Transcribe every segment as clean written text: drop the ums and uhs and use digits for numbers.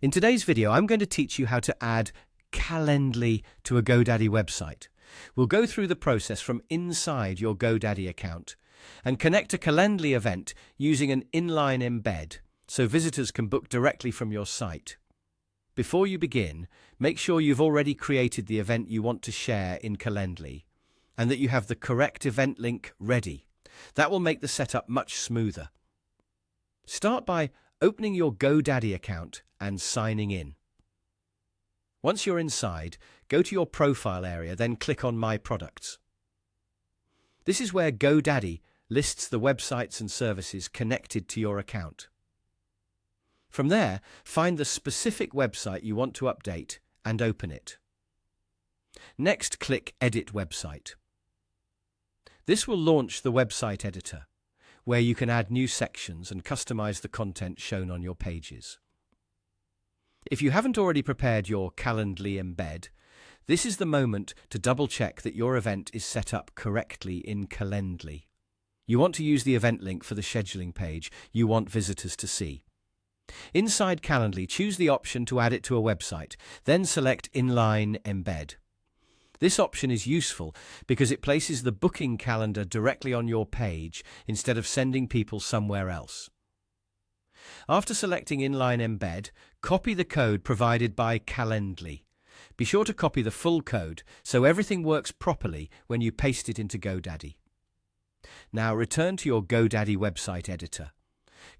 In today's video, I'm going to teach you how to add Calendly to a GoDaddy website. We'll go through the process from inside your GoDaddy account and connect a Calendly event using an inline embed so visitors can book directly from your site. Before you begin, make sure you've already created the event you want to share in Calendly and that you have the correct event link ready. That will make the setup much smoother. Start by opening your GoDaddy account and signing in. Once you're inside, go to your profile area, then click on My Products. This is where GoDaddy lists the websites and services connected to your account. From there, find the specific website you want to update and open it. Next, click Edit Website. This will launch the website editor, where you can add new sections and customize the content shown on your pages. If you haven't already prepared your Calendly embed, this is the moment to double-check that your event is set up correctly in Calendly. You want to use the event link for the scheduling page you want visitors to see. Inside Calendly, choose the option to add it to a website, then select Inline Embed. This option is useful because it places the booking calendar directly on your page instead of sending people somewhere else. After selecting Inline Embed, copy the code provided by Calendly. Be sure to copy the full code so everything works properly when you paste it into GoDaddy. Now return to your GoDaddy website editor.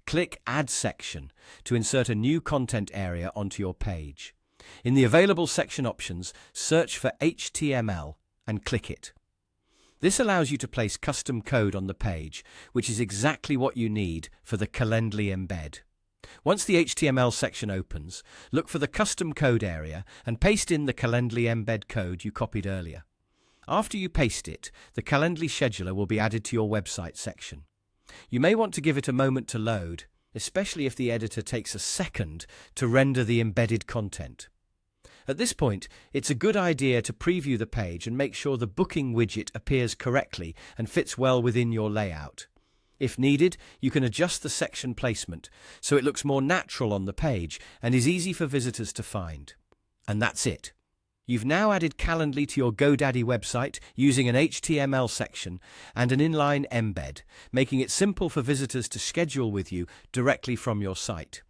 Click Add Section to insert a new content area onto your page. In the available section options, search for HTML and click it. This allows you to place custom code on the page, which is exactly what you need for the Calendly embed. Once the HTML section opens, look for the custom code area and paste in the Calendly embed code you copied earlier. After you paste it, the Calendly scheduler will be added to your website section. You may want to give it a moment to load, especially if the editor takes a second to render the embedded content. At this point, it's a good idea to preview the page and make sure the booking widget appears correctly and fits well within your layout. If needed, you can adjust the section placement so it looks more natural on the page and is easy for visitors to find. And that's it. You've now added Calendly to your GoDaddy website using an HTML section and an inline embed, making it simple for visitors to schedule with you directly from your site.